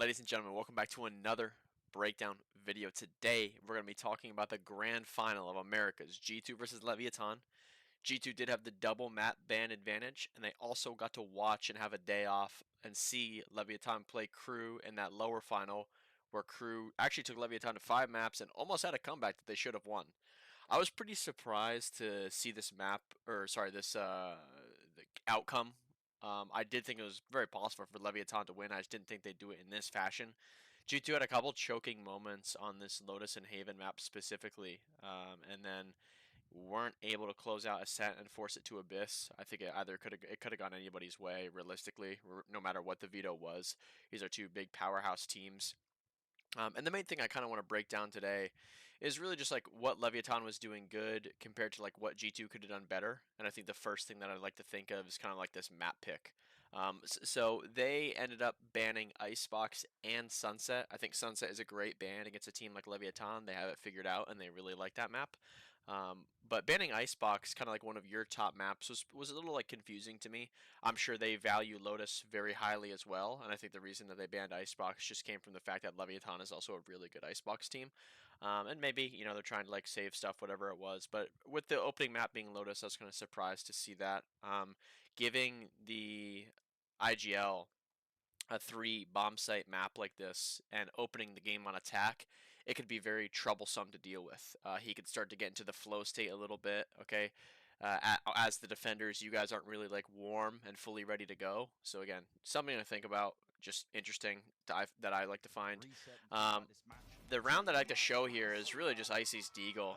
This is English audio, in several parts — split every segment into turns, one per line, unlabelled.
Ladies and gentlemen, welcome back to another breakdown video. Today, we're going to be talking about the grand final of America's G2 versus Leviatán. G2 did have the double map ban advantage, and they also got to watch and have a day off and see Leviatán play Crew in that lower final, where Crew actually took Leviatán to 5 maps and almost had a comeback that they should have won. I was pretty surprised to see this map, or sorry, this the outcome. I did think it was very possible for Leviatán to win. I just didn't think they'd do it in this fashion. G2 had a couple choking moments on this Lotus and Haven map specifically, and then weren't able to close out Ascent and force it to Abyss. I think it could have gone anybody's way realistically, no matter what the veto was. These are two big powerhouse teams. And the main thing I kind of want to break down today is really just like what Leviatán was doing good compared to like what G2 could have done better. And I think the first thing that I'd like to think of is kind of like this map pick. So they ended up banning Icebox and Sunset. I think Sunset is a great ban against a team like Leviatán. They have it figured out and they really like that map. But banning Icebox, kind of like one of your top maps, was a little like confusing to me. I'm sure they value Lotus very highly as well, and I think the reason that they banned Icebox just came from the fact that Leviatán is also a really good Icebox team. And maybe, they're trying to like save stuff, whatever it was. But with the opening map being Lotus, I was kind of surprised to see that. Giving the IGL a 3 bomb site map like this and opening the game on attack, it could be very troublesome to deal with. He could start to get into the flow state a little bit, okay? As the defenders, you guys aren't really like warm and fully ready to go. So again, something to think about, just interesting that I like to find. The round that I like to show here is really just Icy's Deagle.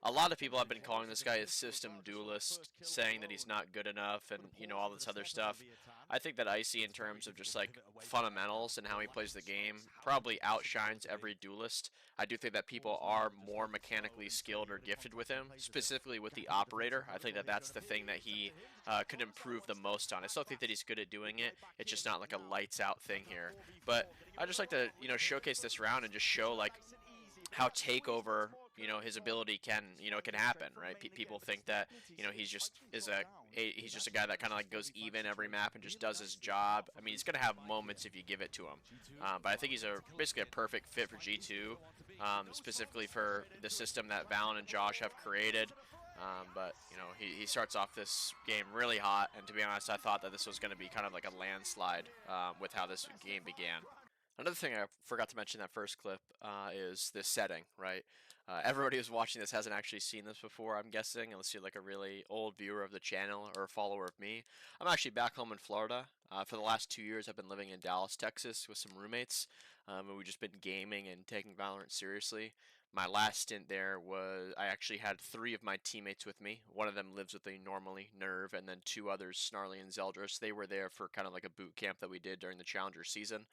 A lot of people have been calling this guy a system duelist, saying that he's not good enough and all this other stuff. I think that Icy, in terms of just like fundamentals and how he plays the game, probably outshines every duelist. I do think that people are more mechanically skilled or gifted with him, specifically with the operator. I think that that's the thing that he could improve the most on. I still think that he's good at doing it. It's just not like a lights out thing here. But I just like to showcase this round and just show like how takeover his ability can happen, right? People think that he's just he's just a guy that kind of like goes even every map and just does his job. I mean, he's gonna have moments if you give it to him, but I think he's basically a perfect fit for G2, specifically for the system that Valen and Josh have created. But he starts off this game really hot, and to be honest, I thought that this was going to be kind of like a landslide with how this game began. Another thing I forgot to mention in that first clip is this setting, right? Everybody who's watching this hasn't actually seen this before, I'm guessing, unless you're like a really old viewer of the channel or a follower of me. I'm actually back home in Florida. For the last 2 years, I've been living in Dallas, Texas with some roommates, and we've just been gaming and taking Valorant seriously. My last stint there was I actually had 3 of my teammates with me. One of them lives with me normally, Nerve, and then 2 others, Snarly and Zeldris. They were there for kind of like a boot camp that we did during the Challenger season.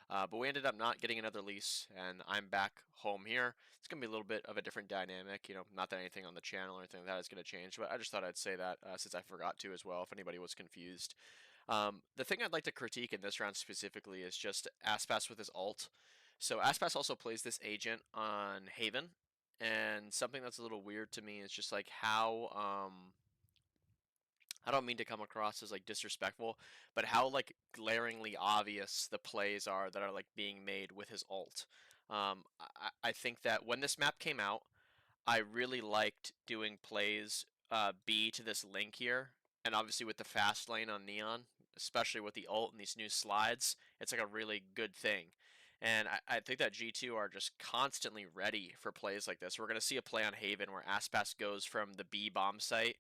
But we ended up not getting another lease, and I'm back home here. It's going to be a little bit of a different dynamic, not that anything on the channel or anything like that is going to change, but I just thought I'd say that since I forgot to as well, if anybody was confused. The thing I'd like to critique in this round specifically is just Aspas with his ult. So Aspas also plays this agent on Haven, and something that's a little weird to me is just like how I don't mean to come across as like disrespectful, but how like glaringly obvious the plays are that are like being made with his ult. I think that when this map came out, I really liked doing plays B to this link here, and obviously with the fast lane on Neon, especially with the ult and these new slides, it's like a really good thing. And I think that G2 are just constantly ready for plays like this. We're going to see a play on Haven where Aspas goes from the B bomb site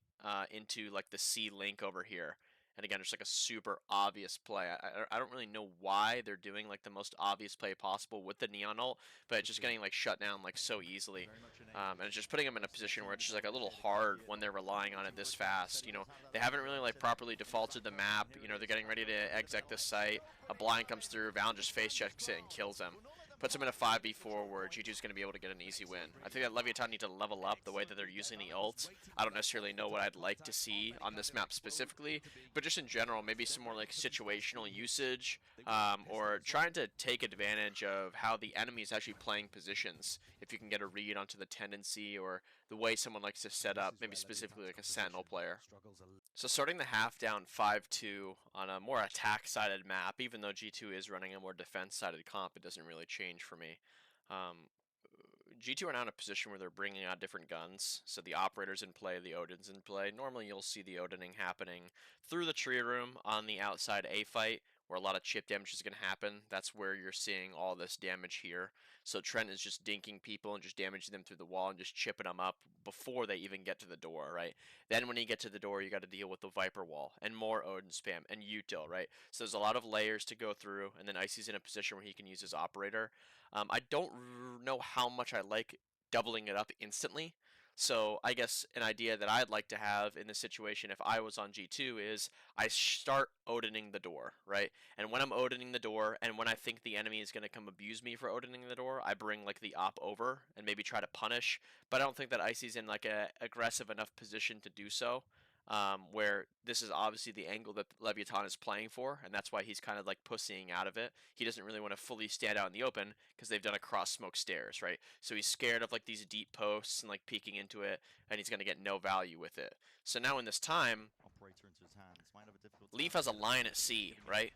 into like the C link over here. And again, it's like a super obvious play. I don't really know why they're doing like the most obvious play possible with the Neon ult, but it's just getting like shut down like so easily. And it's just putting them in a position where it's just like a little hard when they're relying on it this fast. They haven't really like properly defaulted the map. They're getting ready to exec this site. A blind comes through, Valen just face checks it and kills them. puts them in a 5v4 where G2 is going to be able to get an easy win. I think that Leviatán need to level up the way that they're using the ult. I don't necessarily know what I'd like to see on this map specifically, but just in general, maybe some more like situational usage, or trying to take advantage of how the enemy is actually playing positions. If you can get a read onto the tendency or the way someone likes to set up, maybe specifically like a sentinel player. So starting the half down 5-2 on a more attack-sided map, even though G2 is running a more defense-sided comp, it doesn't really change for me. G2 are now in a position where they're bringing out different guns. So the Operator's in play, the Odin's in play. Normally you'll see the Odining happening through the tree room on the outside A fight, where a lot of chip damage is going to happen. That's where you're seeing all this damage here. So Trent is just dinking people and just damaging them through the wall and just chipping them up before they even get to the door, right? Then when you get to the door, you got to deal with the Viper wall and more Odin spam and util, right? So there's a lot of layers to go through, and then Icy's in a position where he can use his Operator. I don't know how much I like doubling it up instantly. So I guess an idea that I'd like to have in this situation if I was on G2 is I start Odining the door, right? And when I'm Odining the door and when I think the enemy is going to come abuse me for Odining the door, I bring like the op over and maybe try to punish. But I don't think that Icy's in like a aggressive enough position to do so. Where this is obviously the angle that Leviatán is playing for, and that's why he's kind of like pussying out of it. He doesn't really want to fully stand out in the open because they've done a cross smoke stairs, right? So he's scared of like these deep posts and like peeking into it, and he's going to get no value with it. So now in this time, Leaf has a line at C, right?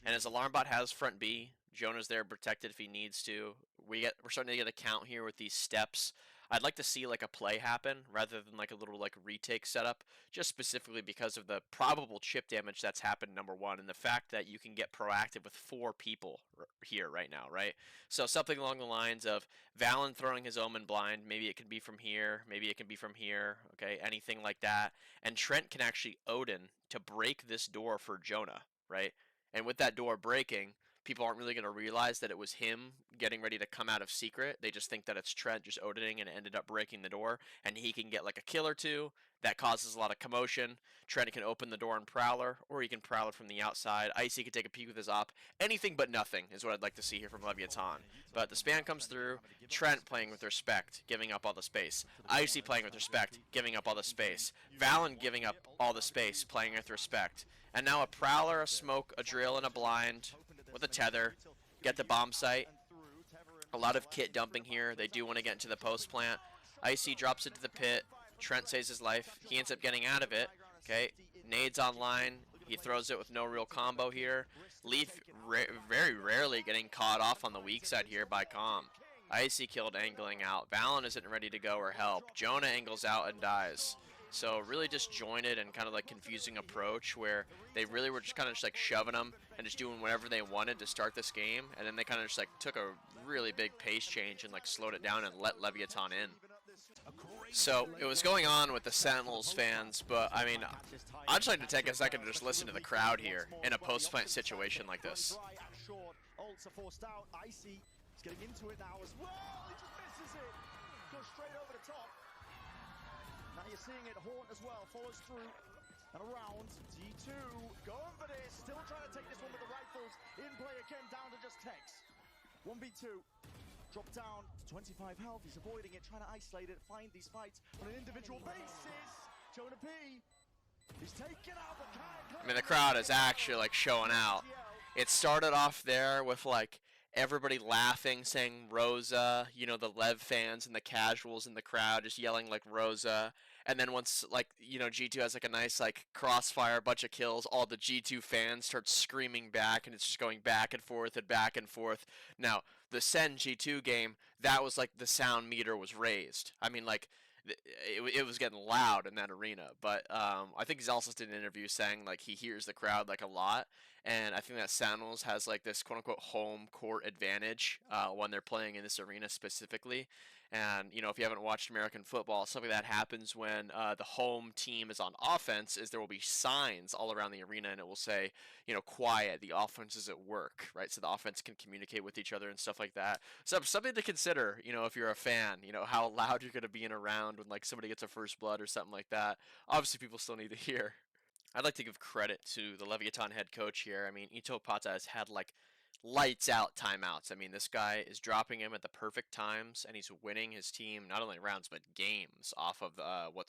And his alarm bot has front B. Jonah's there protected if he needs to. We're starting to get a count here with these steps. I'd like to see like a play happen rather than like a little like retake setup, just specifically because of the probable chip damage that's happened, number one, and the fact that you can get proactive with 4 people here right now, right? So something along the lines of Valen throwing his Omen blind, maybe it can be from here, maybe it can be from here, okay, anything like that. And Trent can actually Odin to break this door for Jonah, right? And with that door breaking, people aren't really going to realize that it was him getting ready to come out of secret. They just think that it's Trent just Odining and ended up breaking the door, and he can get like a kill or two. That causes a lot of commotion. Trent can open the door and Prowler, or he can Prowler from the outside. Icy can take a peek with his op. Anything but nothing is what I'd like to see here from Leviatán. But the spam comes through. Trent playing with respect, giving up all the space. Icy playing with respect, giving up all the space. Valen giving up all the space, playing with respect. And now a Prowler, a Smoke, a Drill, and a Blind with a tether, get the bomb site. A lot of kit dumping here. They do want to get into the post plant. Icy drops into the pit. Trent saves his life. He ends up getting out of it. Okay, nades online. He throws it with no real combo here. Leaf very rarely getting caught off on the weak side here by Com. Icy killed angling out. Valen isn't ready to go or help. Jonah angles out and dies. So really disjointed and kind of like confusing approach where they really were just kind of just like shoving them and just doing whatever they wanted to start this game, and then they kind of just like took a really big pace change and like slowed it down and let Leviatán in. So it was going on with the Sentinels fans, but I mean, I'd just like to take a second to just listen to the crowd here in a post-plant situation like this.
Now you're seeing it, Horn as well, follows through and around. G2 going for this, still trying to take this one with the rifles. In play again, down to just Tex. 1v2, drop down to 25 health. He's avoiding it, trying to isolate it, find these fights on an individual basis. Jonah P, he's taken out the
I mean, the crowd is actually like showing out. It started off there with like everybody laughing, saying Rosa, you know, the Lev fans and the casuals in the crowd just yelling like Rosa. And then once like, you know, G2 has like a nice like crossfire, bunch of kills, all the G2 fans start screaming back, and it's just going back and forth and back and forth. Now, the SEN G2 game, that was like the sound meter was raised. I mean, like, it was getting loud in that arena. But I think Zelsis did an interview saying like he hears the crowd like a lot, and I think that Sentinels has like this quote unquote home court advantage when they're playing in this arena specifically. And you know, if you haven't watched American football, something that happens when the home team is on offense is there will be signs all around the arena, and it will say, you know, quiet, the offense is at work, right? So the offense can communicate with each other and stuff like that. So something to consider, you know, if you're a fan, you know, how loud you're going to be in a round when like somebody gets a first blood or something like that. Obviously, people still need to hear. I'd like to give credit to the Leviatán head coach here. I mean, Ito Pata has had like lights out timeouts. I mean, this guy is dropping him at the perfect times, and he's winning his team not only rounds but games off of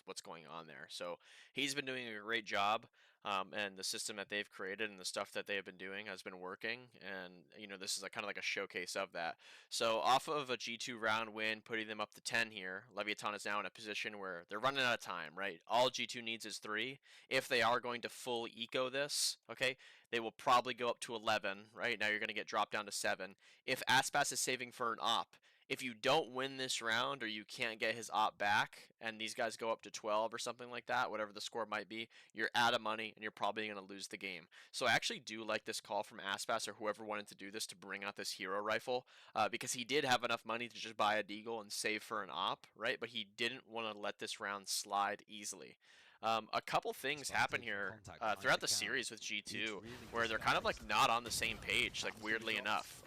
what's going on there. So he's been doing a great job, and the system that they've created and the stuff that they have been doing has been working. And you know, this is kind of like a showcase of that. So off of a G2 round win, putting them up to 10 here, Leviatán is now in a position where they're running out of time. Right, all G2 needs is 3. If they are going to full eco this, okay, they will probably go up to 11, right? Now you're going to get dropped down to 7. If Aspas is saving for an op, if you don't win this round or you can't get his op back and these guys go up to 12 or something like that, whatever the score might be, you're out of money and you're probably going to lose the game. So I actually do like this call from Aspas or whoever wanted to do this to bring out this hero rifle because he did have enough money to just buy a deagle and save for an op, right? But he didn't want to let this round slide easily. A couple things happen here throughout the series with G2 where they're kind of like not on the same page, like weirdly enough.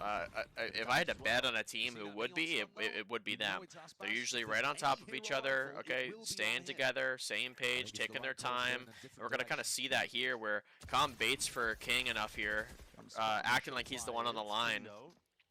If I had to bet on a team who would be, it would be them. They're usually right on top of each other, okay, staying together, same page, taking their time. And we're going to kind of see that here where Com baits for King enough here, acting like he's the one on the line.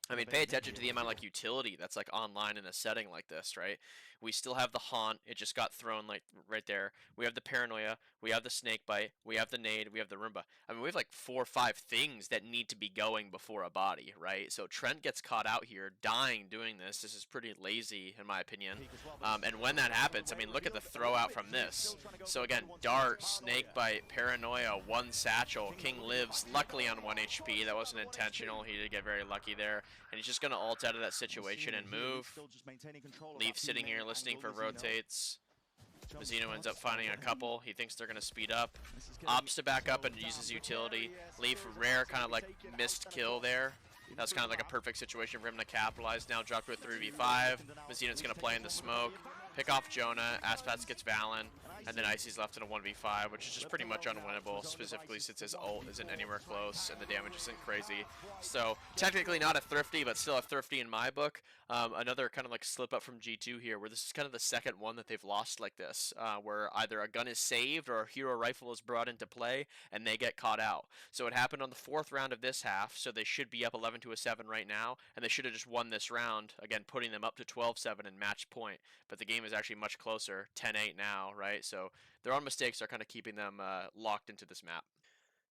I mean, pay attention to the amount of like utility that's like online in a setting like this, right? We still have the haunt. It just got thrown like right there. We have the paranoia. We have the snake bite. We have the nade. We have the Roomba. I mean, we have like 4 or 5 things that need to be going before a body, right? So Trent gets caught out here, dying doing this. This is pretty lazy in my opinion. And when that happens, I mean, look at the throw out from this. So again, dart, snake bite, paranoia, 1 satchel. King lives, luckily on 1 HP. That wasn't intentional. He did get very lucky there. And he's just going to ult out of that situation and move. Leaf sitting here listening for rotates. Mazzino ends up finding a couple. He thinks they're going to speed up. Opts to back up and uses utility. Leaf rare kind of like missed kill there. That's kind of like a perfect situation for him to capitalize. Now dropped to a 3v5. Mazzino's going to play in the smoke. Pick off Jonah. Aspas gets Valen. And then Icy's left in a 1v5, which is just pretty much unwinnable, specifically since his ult isn't anywhere close and the damage isn't crazy. So technically not a thrifty, but still a thrifty in my book. Another kind of like slip up from G2 here, where this is kind of the second one that they've lost like this, where either a gun is saved or a hero rifle is brought into play and they get caught out. So it happened on the 4th round of this half, so they should be up 11 to a 7 right now, and they should have just won this round, again putting them up to 12-7 in match point. But the game is actually much closer, 10-8 now, right? So their own mistakes are kind of keeping them locked into this map.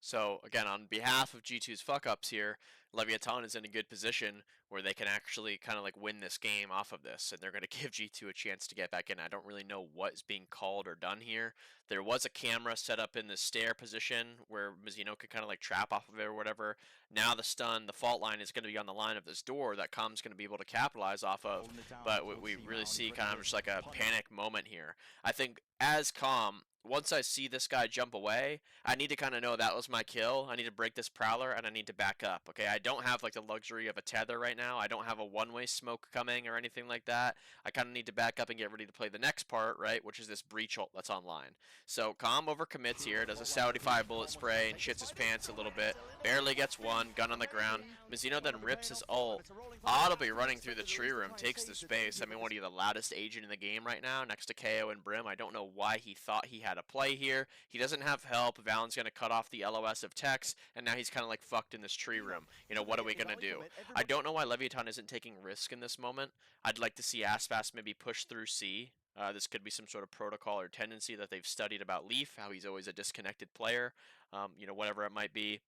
So again, on behalf of G2's fuck-ups here, Leviatán is in a good position where they can actually kind of like win this game off of this, and they're going to give G2 a chance to get back in. I don't really know what is being called or done here. There was a camera set up in the stair position where Mazzino could kind of like trap off of it or whatever. Now the stun, the fault line is going to be on the line of this door that Com's going to be able to capitalize off of, but we really see kind of just like a panic moment here. I think as Com, once I see this guy jump away, I need to kind of know that was my kill. I need to break this prowler and I need to back up. Okay, I don't have like the luxury of a tether right now. I don't have a one-way smoke coming or anything like that. I kind of need to back up and get ready to play the next part, right, which is this breach ult that's online. So Com overcommits here, does a 75 bullet spray and shits his pants a little bit. Barely gets one, gun on the ground. Mazzino then rips his ult. Audibly running through the tree room, takes the space. I mean, what are you, the loudest agent in the game right now next to KO and Brim? I don't know why he thought he had a play here. He doesn't have help. Valen's going to cut off the LOS of Tex, and now he's kind of like fucked in this tree room. You know, what are we going to do? I don't know why Leviatán isn't taking risk in this moment. I'd like to see Aspas maybe push through C. This could be some sort of protocol or tendency that they've studied about Leaf, how he's always a disconnected player, you know, whatever it might be.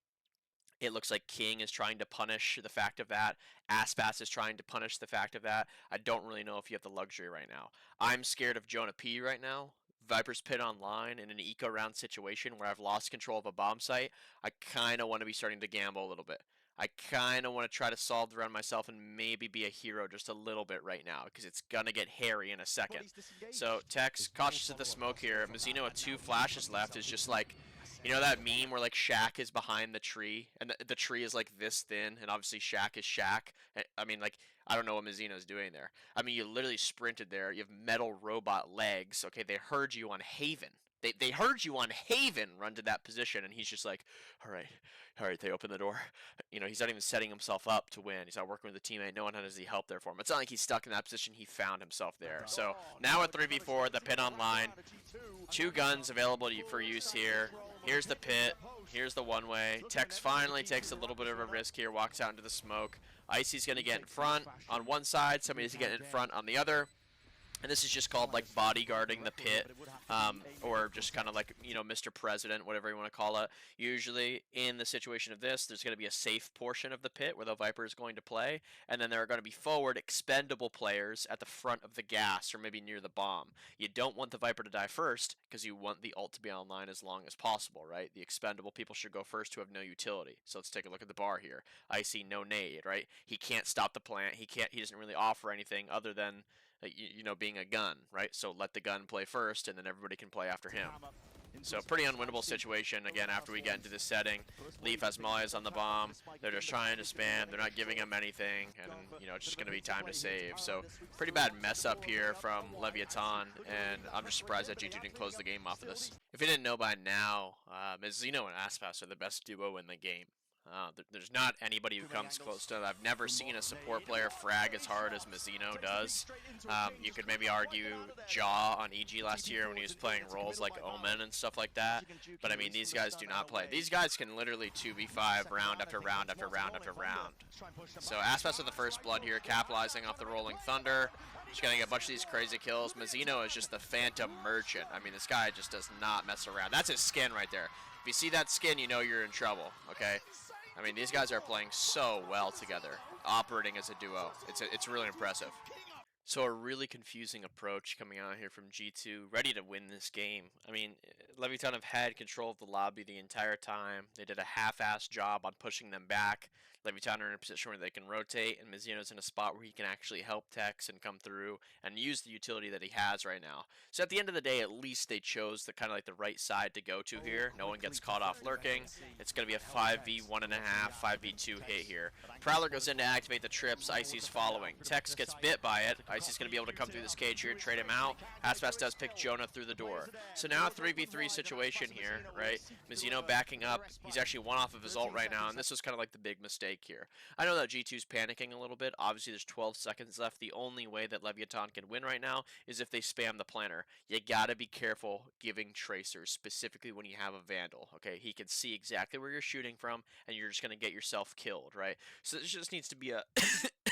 It looks like King is trying to punish the fact of that. Aspas is trying to punish the fact of that. I don't really know if you have the luxury right now. I'm scared of Jonah P right now. Viper's Pit online in an eco round situation where I've lost control of a bomb site. I kind of want to be starting to gamble a little bit. I kind of want to try to solve the round myself and maybe be a hero just a little bit right now because it's going to get hairy in a second. So Tex, cautious of the smoke here. Mazzino with 2 flashes left is just like, you know that meme where like Shaq is behind the tree and the tree is like this thin and obviously Shaq is Shaq. I mean, like, I don't know what Mazzino's doing there. I mean, you literally sprinted there. You have metal robot legs. Okay, they heard you on Haven. They heard you on Haven run to that position, and he's just like, all right, they open the door. You know, he's not even setting himself up to win. He's not working with a teammate. No one has any help there for him. It's not like he's stuck in that position. He found himself there. So now at 3v4, the pin online. 2 guns available for use here. He Here's the pit. Here's the one-way. Tex finally takes a little bit of a risk here, walks out into the smoke. Icy's going to get in front on one side. Somebody's getting in front on the other. And this is just called like bodyguarding the pit, or just kind of like, you know, Mr. President, whatever you want to call it. Usually in the situation of this, there's going to be a safe portion of the pit where the Viper is going to play, and then there are going to be forward expendable players at the front of the gas or maybe near the bomb. You don't want the Viper to die first because you want the ult to be online as long as possible, right? The expendable people should go first who have no utility. So let's take a look at the bar here. I see no nade, right? He can't stop the plant. He doesn't really offer anything other than you know, being a gun, right? So let the gun play first, and then everybody can play after him. So pretty unwinnable situation, again, after we get into this setting. Leaf has Molly's on the bomb. They're just trying to spam. They're not giving him anything, and, you know, it's just going to be time to save. So pretty bad mess up here from Leviatán, and I'm just surprised that G2 didn't close the game off of this. If you didn't know by now, Mizzino and Aspas are the best duo in the game. There's not anybody who comes close to it. I've never seen a support player frag as hard as Mizzino does. You could maybe argue Jaw on EG last year when he was playing roles like Omen and stuff like that. But I mean, these guys do not play. These guys can literally 2v5 round after round after round after round. So Aspas with the first blood here, capitalizing off the Rolling Thunder. Just getting a bunch of these crazy kills. Mizzino is just the Phantom Merchant. I mean, this guy just does not mess around. That's his skin right there. If you see that skin, you know you're in trouble, okay? I mean, these guys are playing so well together, operating as a duo. It's really impressive. So a really confusing approach coming out here from G2, ready to win this game. I mean, Leviatán have had control of the lobby the entire time. They did a half-assed job on pushing them back. Leviatán are in a position where they can rotate, and Mizzino's in a spot where he can actually help Tex and come through and use the utility that he has right now. So at the end of the day, at least they chose the kind of like the right side to go to here. No one gets caught off lurking. It's going to be a 5v1.5, 5v2 hit here. Prowler goes in to activate the trips. Icy's following. Tex gets bit by it. Icy's going to be able to come through this cage here, trade him out. Aspas does pick Jonah through the door. So now a 3v3 situation here, right? Mizzino backing up. He's actually one off of his ult right now, and this was kind of like the big mistake here. I know that G2's panicking a little bit. Obviously, there's 12 seconds left. The only way that Leviatán can win right now is if they spam the planner. You gotta be careful giving tracers, specifically when you have a Vandal, okay? He can see exactly where you're shooting from, and you're just gonna get yourself killed, right? So this just needs to be a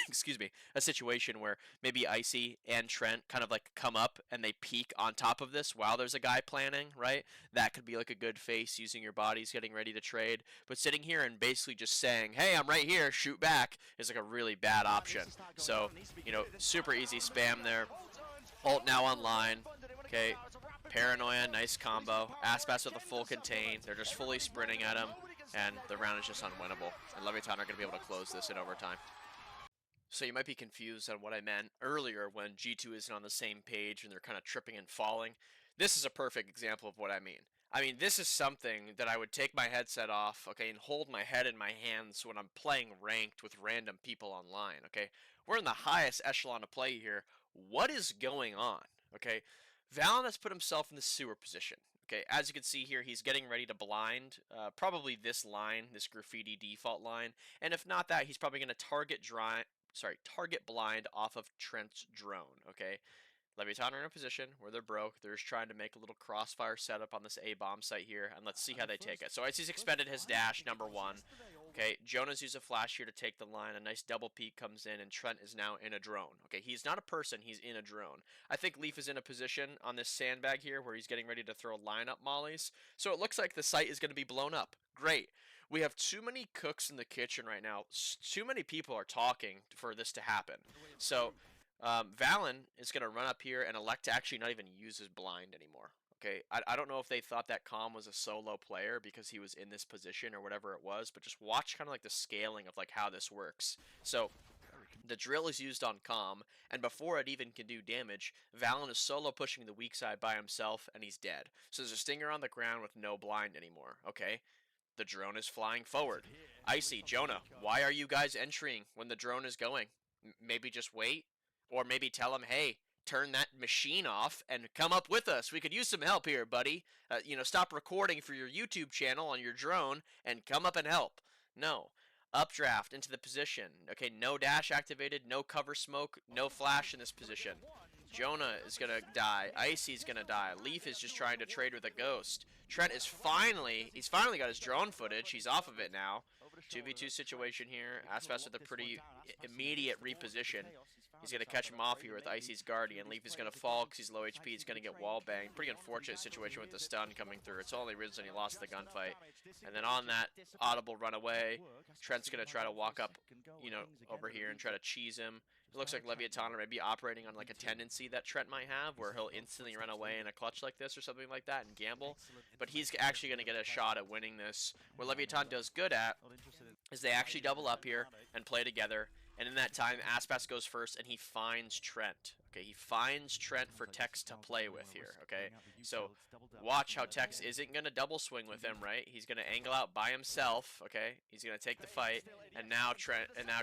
excuse me, a situation where maybe Icy and Trent kind of like come up and they peek on top of this while there's a guy planning, right? That could be like a good face, using your bodies, getting ready to trade. But sitting here and basically just saying, hey, I'm right here, shoot back, is like a really bad option. So, you know, super easy spam there. Ult now online. Okay, Paranoia, nice combo. Aspas with a full contain. They're just fully sprinting at him, and the round is just unwinnable. And Leviatán are going to be able to close this in overtime. So you might be confused on what I meant earlier when G2 isn't on the same page and they're kind of tripping and falling. This is a perfect example of what I mean. I mean, this is something that I would take my headset off, okay, and hold my head in my hands when I'm playing ranked with random people online, okay? We're in the highest echelon of play here. What is going on, okay? VALORANT has put himself in the sewer position. Okay, as you can see here, he's getting ready to blind, probably this line, this graffiti default line, and if not that, he's probably going to target blind off of Trent's drone, okay? Leviatán are in a position where they're broke. They're just trying to make a little crossfire setup on this A-bomb site here, and let's see how they take it. So Icy's expended his dash, number one. Okay, Jonah's used a flash here to take the line. A nice double peek comes in, and Trent is now in a drone. Okay, he's not a person, he's in a drone. I think Leaf is in a position on this sandbag here where he's getting ready to throw lineup mollies. So it looks like the site is going to be blown up. Great. We have too many cooks in the kitchen right now. Too many people are talking for this to happen. So VALORANT is going to run up here and elect to actually not even use his blind anymore. Okay, I don't know if they thought that Calm was a solo player because he was in this position or whatever it was, but just watch kind of like the scaling of like how this works. So the drill is used on Calm, and before it even can do damage, VALORANT is solo pushing the weak side by himself, and he's dead. So there's a Stinger on the ground with no blind anymore, okay? The drone is flying forward. Icy, Jonah, why are you guys entering when the drone is going? Maybe just wait? Or maybe tell him, hey, turn that machine off and come up with us. We could use some help here, buddy. You know, stop recording for your YouTube channel on your drone and come up and help. No. Updraft into the position. Okay, no dash activated, no cover smoke, no flash in this position. Jonah is gonna die. Icy's gonna die. Leaf is just trying to trade with a ghost. Trent is he's finally got his drone footage. He's off of it now. 2v2 situation here. Aspas with a pretty immediate reposition. He's going to catch him off here with Icy's Guardian. Leaf is going to fall because he's low HP. He's going to get wall banged. Pretty unfortunate situation with the stun coming through. It's only reason he lost the gunfight. And then on that audible runaway, Trent's going to try to walk up, you know, over here and try to cheese him. It looks like Leviatán may be operating on like a tendency that Trent might have, where he'll instantly run away in a clutch like this or something like that and gamble. But he's actually going to get a shot at winning this. What Leviatán does good at is they actually double up here and play together. And in that time, Aspas goes first, and he finds Trent. Okay, he finds Trent for Tex to play with here, okay? So, watch how Tex isn't going to double swing with him, right? He's going to angle out by himself, okay? He's going to take the fight, and now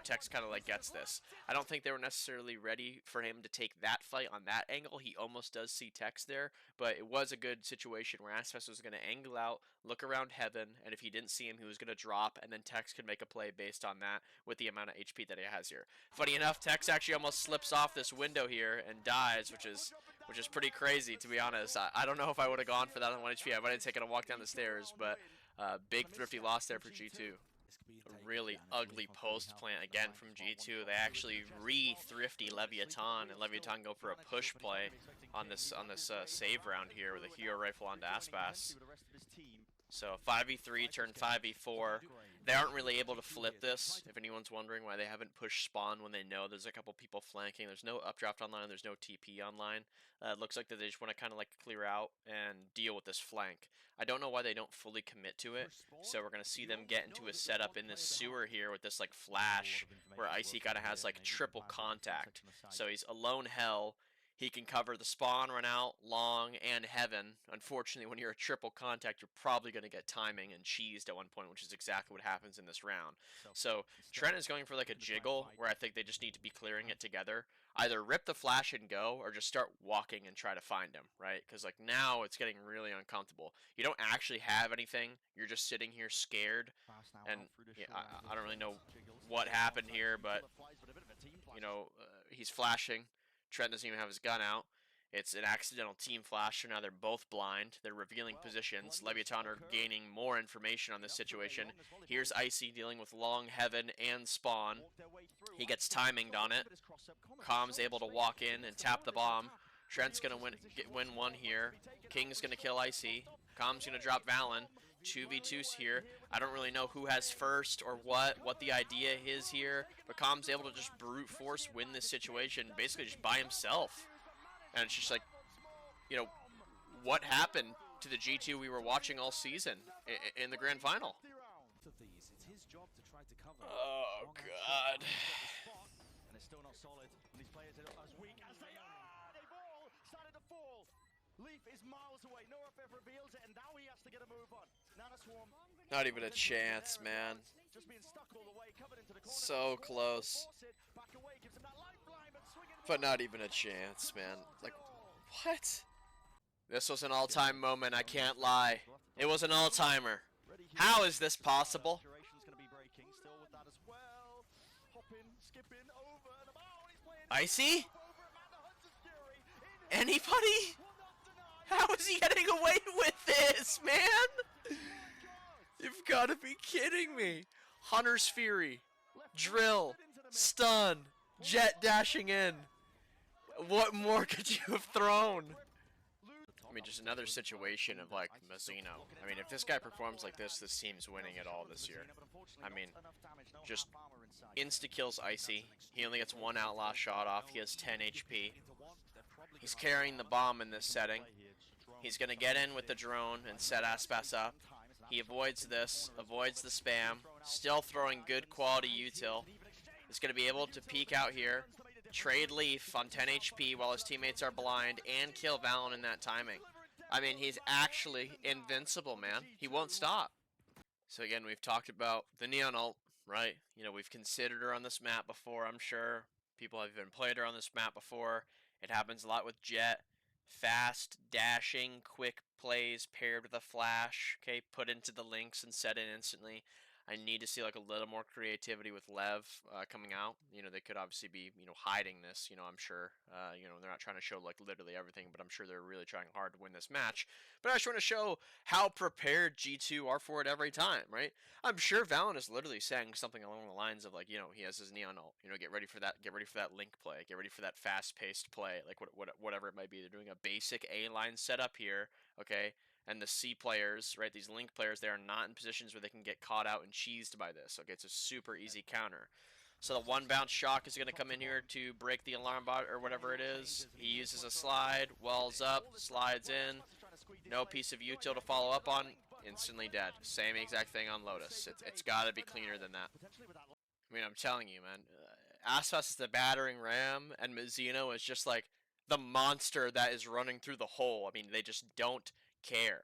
Tex kind of like gets this. I don't think they were necessarily ready for him to take that fight on that angle. He almost does see Tex there, but it was a good situation where Aspas was going to angle out, look around heaven, and if he didn't see him, he was going to drop, and then Tex could make a play based on that with the amount of HP that he has here. Funny enough, Tex actually almost slips off this window here and dies, which is pretty crazy, to be honest. I don't know if I would have gone for that on 1 HP. I might have taken a walk down the stairs, but big thrifty loss there for G2. A really ugly post plant again from G2. They actually re-thrifty Leviatán, and Leviatán go for a push play on this save round here with a hero rifle onto Aspas. So 5v3 turn 5v4. They aren't really able to flip this, if anyone's wondering why they haven't pushed spawn when they know there's a couple people flanking. There's no updraft online, there's no TP online. It looks like that they just want to kind of like clear out and deal with this flank. I don't know why they don't fully commit to it, so we're going to see them get into a setup in this sewer here with this like flash, where Icy kind of has like triple contact. So he's alone hell. He can cover the spawn, run out, long, and heaven. Unfortunately, when you're a triple contact, you're probably going to get timing and cheesed at one point, which is exactly what happens in this round. So Trent is going for like a jiggle, where I think they just need to be clearing it together. Either rip the flash and go, or just start walking and try to find him, right? Because like now it's getting really uncomfortable. You don't actually have anything. You're just sitting here scared. And yeah, I don't really know what happened here, but you know, he's flashing. Trent doesn't even have his gun out. It's an accidental team flash, so now they're both blind. They're revealing positions. Leviatán are gaining more information on this situation. Here's Icy dealing with long heaven and spawn. He gets timinged on it. Com's able to walk in and tap the bomb. Trent's going to win one here. King's going to kill Icy. Com's going to drop Valen. 2v2s here. I don't really know who has first or what the idea is here, but Com's able to just brute force win this situation basically just by himself. And it's just like, you know, what happened to the G2 we were watching all season in the grand final? Oh, God.
And it's still not solid. And these players are as weak as they are. They've all started to fall. Leaf is miles away. No FF reveals it, and now he has to get a move on. Nana Swarm.
Not even a chance, man.
Just being stuck all the way, covered into the corner.
So close.
Back away, gives him that lifeline,
but not even a chance, man. Like, what? This was an all-time moment, I can't lie. It was an all-timer. How is this possible? Icy? Anybody? How is he getting away with this, man? You've got to be kidding me. Hunter's Fury, Drill, Stun, Jet dashing in. What more could you have thrown? I mean, just another situation of like Mazzino. I mean, if this guy performs like this team's winning it all this year. I mean, just insta-kills Icy. He only gets one outlaw shot off. He has 10 HP. He's carrying the bomb in this setting. He's going to get in with the drone and set Aspas up. He avoids this, avoids the spam. Still throwing good quality util. He's going to be able to peek out here, trade Leaf on 10 HP while his teammates are blind, and kill Valen in that timing. I mean, he's actually invincible, man. He won't stop. So again, we've talked about the Neon ult, right? You know, we've considered her on this map before, I'm sure. People have even played her on this map before. It happens a lot with Jet. Fast, dashing, quick plays paired with a flash, okay, put into the links and set in instantly. I need to see like a little more creativity with Lev coming out. You know, they could obviously be, you know, hiding this, you know, I'm sure. You know, they're not trying to show like literally everything, but I'm sure they're really trying hard to win this match. But I just want to show how prepared G2 are for it every time, right? I'm sure Valen is literally saying something along the lines of like, you know, he has his neon ult, you know, get ready for that link play, get ready for that fast-paced play, like whatever it might be. They're doing a basic A line setup here, okay? And the C players, right, these link players, they are not in positions where they can get caught out and cheesed by this. Okay, it's a super easy counter. So the one bounce shock is going to come in here to break the alarm bot or whatever it is. He uses a slide, wells up, slides in. No piece of util to follow up on. Instantly dead. Same exact thing on Lotus. It's got to be cleaner than that. I mean, I'm telling you, man. Aspas is the battering ram, and Mizzino is just like the monster that is running through the hole. I mean, they just don't care.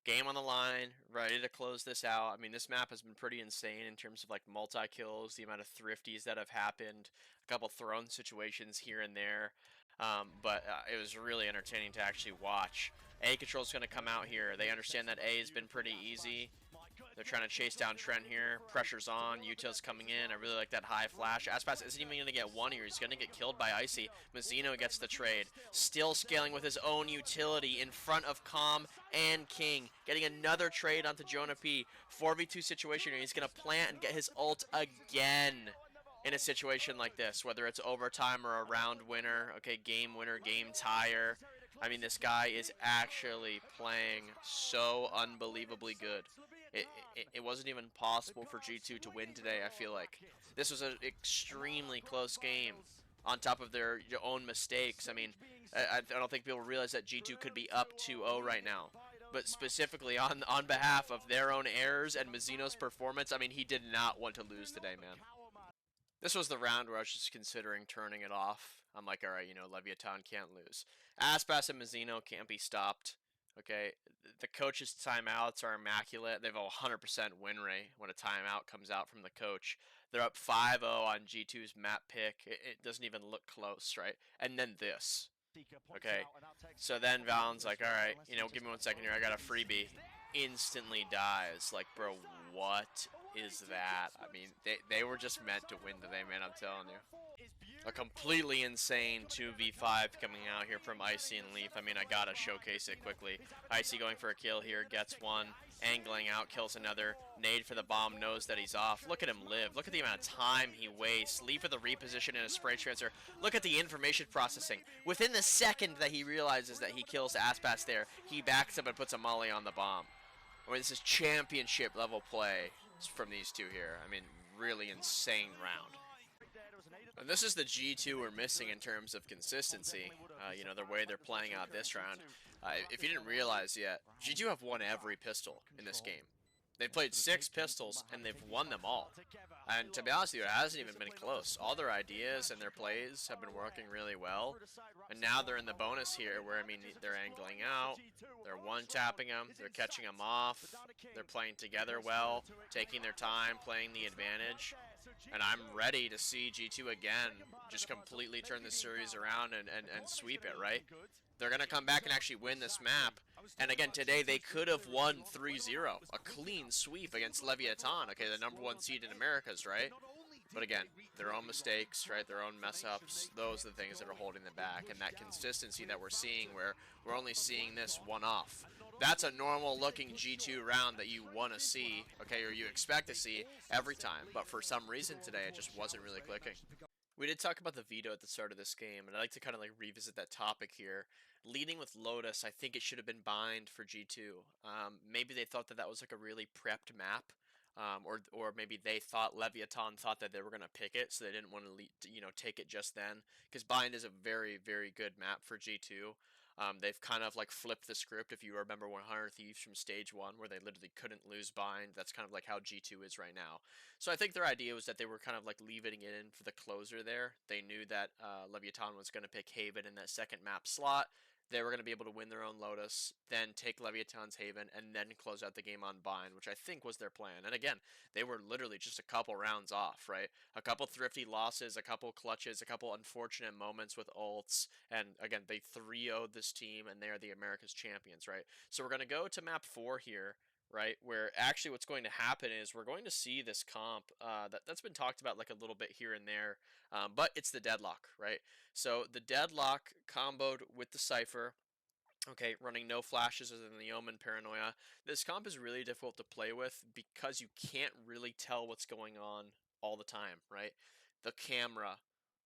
Game on the line, ready to close this out. I mean, this map has been pretty insane in terms of like multi-kills, the amount of thrifties that have happened, a couple thrown situations here and there. But it was really entertaining to actually watch. A Control's going to come out here. They understand that A has been pretty easy. They're trying to chase down Trent here. Pressure's on. Util's coming in. I really like that high flash. Aspas isn't even going to get one here. He's going to get killed by Icy. Mazzino gets the trade. Still scaling with his own utility in front of Calm and King. Getting another trade onto Jonah P. 4v2 situation here. He's going to plant and get his ult again in a situation like this. Whether it's overtime or a round winner. Okay, game winner, game tire. I mean, this guy is actually playing so unbelievably good. It wasn't even possible for G2 to win today, I feel like. This was an extremely close game on top of their own mistakes. I mean, I don't think people realize that G2 could be up 2-0 right now. But specifically on behalf of their own errors and Mazzino's performance, I mean, he did not want to lose today, man. This was the round where I was just considering turning it off. I'm like, alright, you know, Leviatán can't lose. Aspas and Mazzino can't be stopped. Okay, the coach's timeouts are immaculate. They have a 100% win rate when a timeout comes out from the coach. They're up 5-0 on G2's map pick. It doesn't even look close, right? And then this. Okay, so then Valen's like, alright, you know, give me 1 second here. I got a freebie. Instantly dies. Like, bro, what is that? I mean, they were just meant to win today, man, I'm telling you. A completely insane 2v5 coming out here from Icy and Leaf. I mean, I gotta showcase it quickly. Icy going for a kill here, gets one, angling out, kills another. Nade for the bomb, knows that he's off. Look at him live. Look at the amount of time he wastes. Leaf for the reposition and a spray transfer. Look at the information processing. Within the second that he realizes that he kills Aspas there, he backs up and puts a molly on the bomb. I mean, this is championship level play from these two here. I mean, really insane round. And this is the G2 we're missing in terms of consistency. You know, the way they're playing out this round. If you didn't realize yet, G2 have won every pistol in this game. They've played 6 pistols, and they've won them all. And to be honest with you, it hasn't even been close. All their ideas and their plays have been working really well. And now they're in the bonus here, where, I mean, they're angling out, they're one-tapping them, they're catching them off, they're playing together well, taking their time, playing the advantage. And I'm ready to see G2 again just completely turn this series around and sweep it, right? They're going to come back and actually win this map. And again, today they could have won 3-0. A clean sweep against Leviatán, okay, the #1 seed in Americas, right? But again, their own mistakes, right, their own mess-ups, those are the things that are holding them back. And that consistency that we're seeing where we're only seeing this one-off. That's a normal-looking G2 round that you want to see, okay, or you expect to see every time. But for some reason today, it just wasn't really clicking. We did talk about the veto at the start of this game, and I'd like to kind of like revisit that topic here. Leading with Lotus, I think it should have been bind for G2. Maybe they thought that that was like a really prepped map, or maybe they thought Leviatán thought that they were gonna pick it, so they didn't want to, you know, take it just then. Because bind is a very, very good map for G2. They've kind of like flipped the script. If you remember 100 Thieves from stage 1, where they literally couldn't lose bind, that's kind of like how G2 is right now. So I think their idea was that they were kind of like leaving it in for the closer there. They knew that Leviatán was going to pick Haven in that second map slot. They were going to be able to win their own Lotus, then take Leviatán's Haven, and then close out the game on bind, which I think was their plan. And again, they were literally just a couple rounds off, right? A couple thrifty losses, a couple clutches, a couple unfortunate moments with ults, and again, they 3-0'd this team, and they are the America's champions, right? So we're going to go to map 4 here, right? Where actually what's going to happen is we're going to see this comp that's been talked about like a little bit here and there, but it's the deadlock, right? So the deadlock comboed with the Cypher, okay, running no flashes other than the Omen Paranoia. This comp is really difficult to play with because you can't really tell what's going on all the time, right? The camera,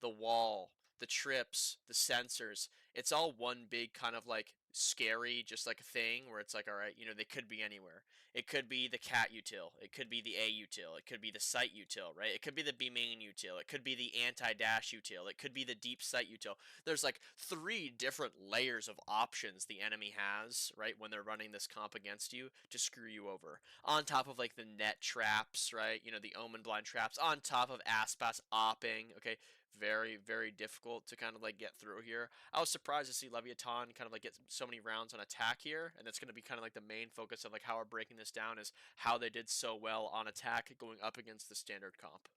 the wall, the trips, the sensors, it's all one big kind of like scary, just like a thing where it's like, all right, they could be anywhere. It could be the cat util, it could be the A util, it could be the sight util, right? It could be the B main util, it could be the anti-dash util, it could be the deep sight util. There's like 3 different layers of options the enemy has, right, when they're running this comp against you to screw you over. On top of like the net traps, right, the Omen blind traps, on top of Aspas opping, okay, very, very difficult to kind of like get through here. I was surprised to see Leviatán kind of like get so many rounds on attack here, and that's going to be kind of like the main focus of like how we're breaking this down is how they did so well on attack going up against the standard comp.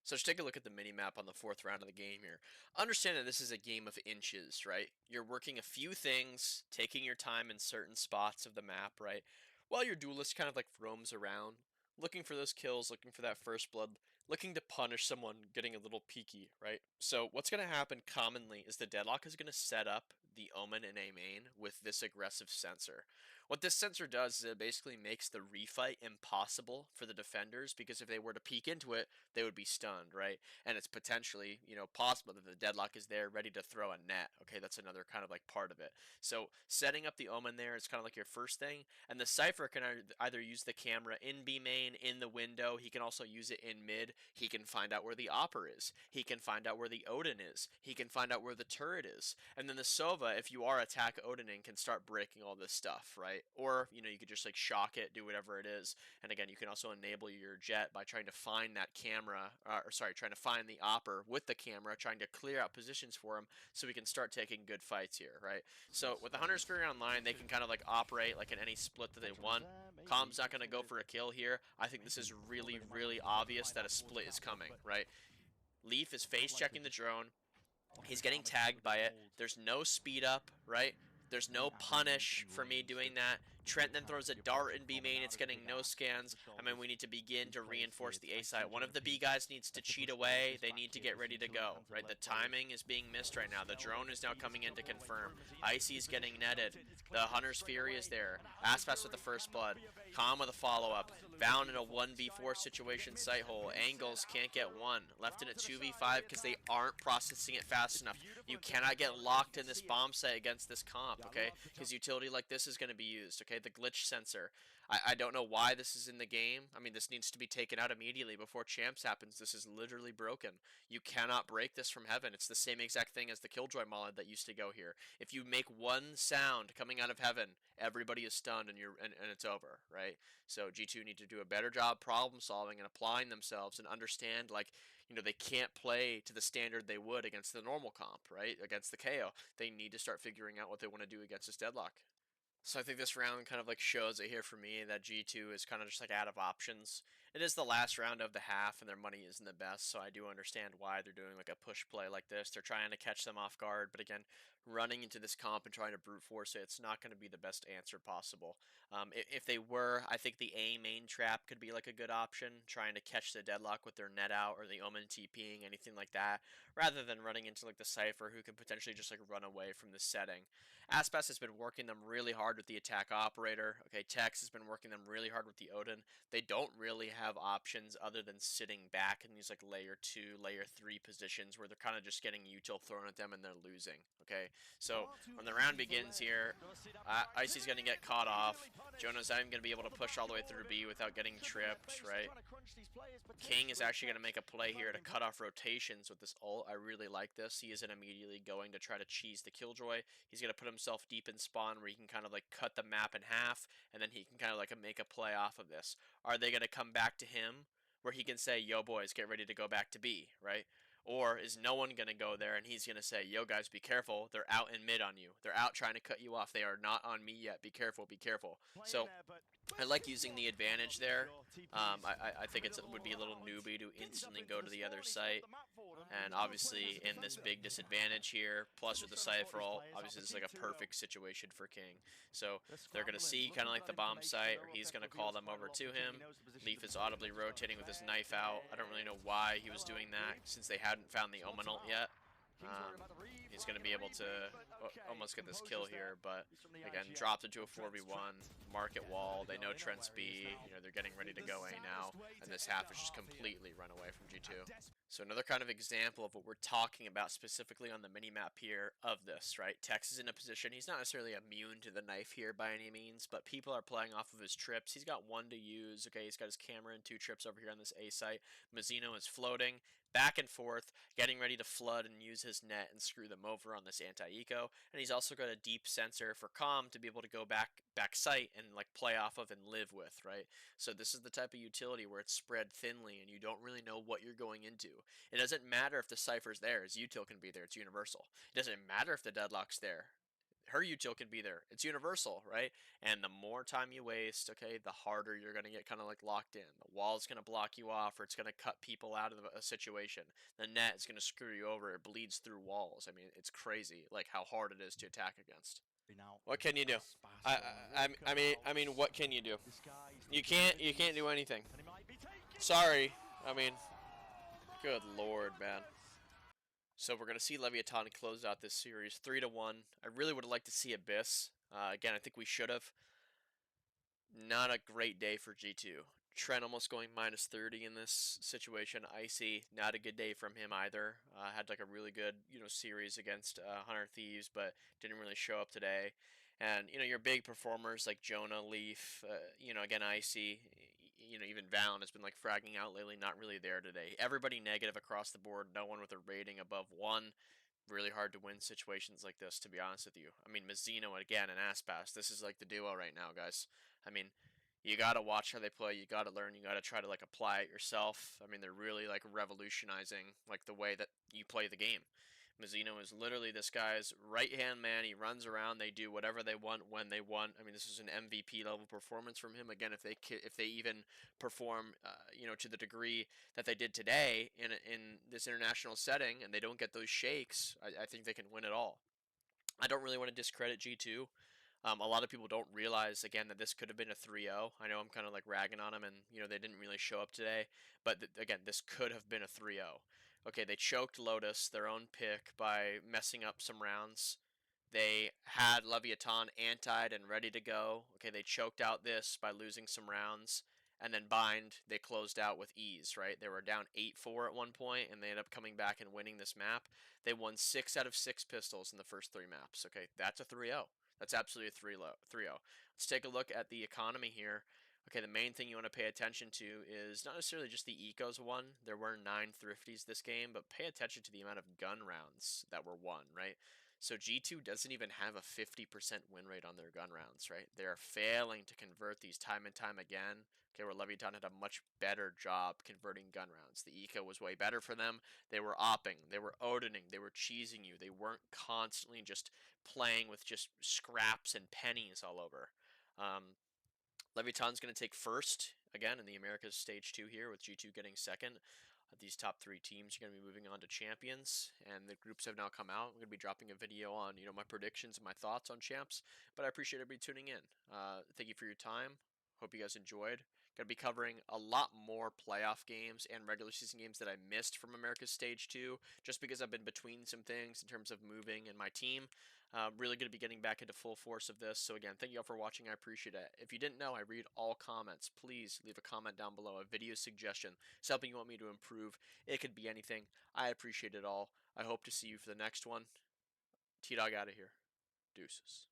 So just take a look at the mini map on the 4th round of the game here. Understand that this is a game of inches, right? You're working a few things, taking your time in certain spots of the map, right? While your duelist kind of like roams around, looking for those kills, looking for that first blood, looking to punish someone getting a little peeky, right? So what's going to happen commonly is the deadlock is going to set up the Omen in A main with this aggressive sensor. What this sensor does is it basically makes the refight impossible for the defenders, because if they were to peek into it, they would be stunned, right? And it's potentially, possible that the deadlock is there ready to throw a net. Okay, that's another kind of like part of it. So setting up the Omen there is kind of like your first thing. And the Cypher can either use the camera in B main, in the window. He can also use it in mid. He can find out where the Opper is. He can find out where the Odin is. He can find out where the turret is. And then the Sova, if you are attack Odining, can start breaking all this stuff, right? Or, you could just like shock it, do whatever it is. And again, you can also enable your jet by trying to find that camera, trying to find the Opper with the camera, trying to clear out positions for him so we can start taking good fights here, right? So with the Hunter's Fury online, they can kind of like operate like in any split that they want. Calm's not going to go for a kill here. I think this is really, really obvious that a split is coming, right? Leaf is face checking the drone. He's getting tagged by it. There's no speed up, right? There's no punish for me doing that. Trent then throws a dart in B main. It's getting no scans. I mean, we need to begin to reinforce the A side. One of the B guys needs to cheat away. They need to get ready to go, right? The timing is being missed right now. The drone is now coming in to confirm. Icy is getting netted. The Hunter's Fury is there. Aspas with the first blood. Calm with a follow-up. Found in a 1v4 situation sight hole. Angles can't get one. Left in a 2v5 because they aren't processing it fast enough. You cannot get locked in this bomb site against this comp, okay? Because utility like this is going to be used, okay? The glitch sensor. I don't know why this is in the game. I mean, this needs to be taken out immediately before champs happens. This is literally broken. You cannot break this from heaven. It's the same exact thing as the Killjoy mod that used to go here. If you make one sound coming out of heaven, everybody is stunned and it's over, right? So G2 need to do a better job problem solving and applying themselves and understand, like, they can't play to the standard they would against the normal comp, right? Against the KO. They need to start figuring out what they want to do against this deadlock. So I think this round kind of like shows it here for me that G2 is kind of just like out of options. It is the last round of the half and their money isn't the best, so I do understand why they're doing like a push play like this. They're trying to catch them off guard, but again, running into this comp and trying to brute force it, it's not going to be the best answer possible. If they were, I think the A main trap could be like a good option, trying to catch the deadlock with their net out or the Omen TPing, anything like that, rather than running into like the Cypher who can potentially just like run away from the setting. Aspas has been working them really hard with the attack operator. Okay, Tex has been working them really hard with the Odin. They don't really have options other than sitting back in these like layer 2, layer 3 positions where they're kind of just getting util thrown at them and they're losing. Okay, so when the round begins here, Icy's going to get caught off. Jonah's not even going to be able to push all the way through B without getting tripped, right? King is actually going to make a play here to cut off rotations with this ult. I really like this. He isn't immediately going to try to cheese the Killjoy. He's going to put himself deep in spawn where he can kind of like cut the map in half, and then he can kind of like make a play off of this. Are they going to come back to him where he can say, yo boys, get ready to go back to B, right? Or is no one going to go there and he's going to say, yo guys, be careful. They're out in mid on you. They're out trying to cut you off. They are not on me yet. Be careful, be careful. So I like using the advantage there. I think it would be a little newbie to instantly go to the other site. And obviously in this big disadvantage here, plus with the Cypher ult, obviously this is like a perfect situation for King. So they're going to see kind of like the bomb site, or he's going to call them over to him. Leaf is audibly rotating with his knife out. I don't really know why he was doing that since they hadn't found the Omen ult yet. He's going to be able to almost get this kill here, but again, dropped into a 4v1, market wall, they know Trent's B, they're getting ready to go A now, and this half is just completely run away from G2. So another kind of example of what we're talking about specifically on the mini-map here of this, right? Tex is in a position, he's not necessarily immune to the knife here by any means, but people are playing off of his trips. He's got one to use, okay, he's got his camera and 2 trips over here on this A site. Mazzino is floating back and forth, getting ready to flood and use his net and screw them over on this anti-eco, and he's also got a deep sensor for comm to be able to go back site and like play off of and live with, right? So this is the type of utility where it's spread thinly and you don't really know what you're going into. It doesn't matter if the Cypher's there, his util can be there, it's universal. It doesn't matter if the Deadlock's there, her util can be there, it's universal, right? And the more time you waste, okay, the harder you're going to get kind of like locked in. The wall's going to block you off, or it's going to cut people out of a situation. The net is going to screw you over, it bleeds through walls. I mean, it's crazy like how hard it is to attack against. What can you do? I mean, what can you do? You can't do anything. Sorry. I mean, good lord, man. So we're gonna see Leviatán close out this series 3-1. I really would have liked to see Abyss. Again, I think we should have. Not a great day for G2. Trent almost going minus 30 in this situation. Icy, not a good day from him either. Had like a really good, series against Hunter Thieves, but didn't really show up today. And your big performers like Jonah, Leaf, again Icy, even Valen has been like fragging out lately. Not really there today. Everybody negative across the board. No one with a rating above 1. Really hard to win situations like this, to be honest with you. I mean, Mazzino again and Aspas. This is like the duo right now, guys. I mean, you gotta watch how they play. You gotta learn. You gotta try to like apply it yourself. I mean, they're really like revolutionizing like the way that you play the game. Mazzino is literally this guy's right-hand man. He runs around. They do whatever they want when they want. I mean, this is an MVP level performance from him. Again, if they even perform, to the degree that they did today in this international setting, and they don't get those shakes, I think they can win it all. I don't really want to discredit G2. A lot of people don't realize, again, that this could have been a 3-0. I know I'm kind of like ragging on them, and they didn't really show up today. But again, this could have been a 3-0. Okay, they choked Lotus, their own pick, by messing up some rounds. They had Leviatán antied and ready to go. Okay, they choked out this by losing some rounds. And then Bind, they closed out with ease, right? They were down 8-4 at one point, and they ended up coming back and winning this map. They won 6 out of 6 pistols in the first 3 maps. Okay, that's a 3-0. That's absolutely a 3-0. Let's take a look at the economy here. Okay, the main thing you want to pay attention to is not necessarily just the ecos won. There were 9 thrifties this game, but pay attention to the amount of gun rounds that were won, right? So G2 doesn't even have a 50% win rate on their gun rounds, right? They're failing to convert these time and time again. Okay, where Leviatán had a much better job converting gun rounds. The eco was way better for them. They were opping, they were Odining, they were cheesing you. They weren't constantly just playing with just scraps and pennies all over. Leviatán's going to take first, again, in the Americas Stage 2 here, with G2 getting second. These top 3 teams are going to be moving on to champions, and the groups have now come out. I'm going to be dropping a video on, my predictions and my thoughts on champs, but I appreciate everybody tuning in. Thank you for your time. Hope you guys enjoyed. Going to be covering a lot more playoff games and regular season games that I missed from America's Stage 2, just because I've been between some things in terms of moving and my team. Really going to be getting back into full force of this. So again, thank you all for watching. I appreciate it. If you didn't know, I read all comments. Please leave a comment down below, a video suggestion, something you want me to improve. It could be anything. I appreciate it all. I hope to see you for the next one. T-Dog out of here. Deuces.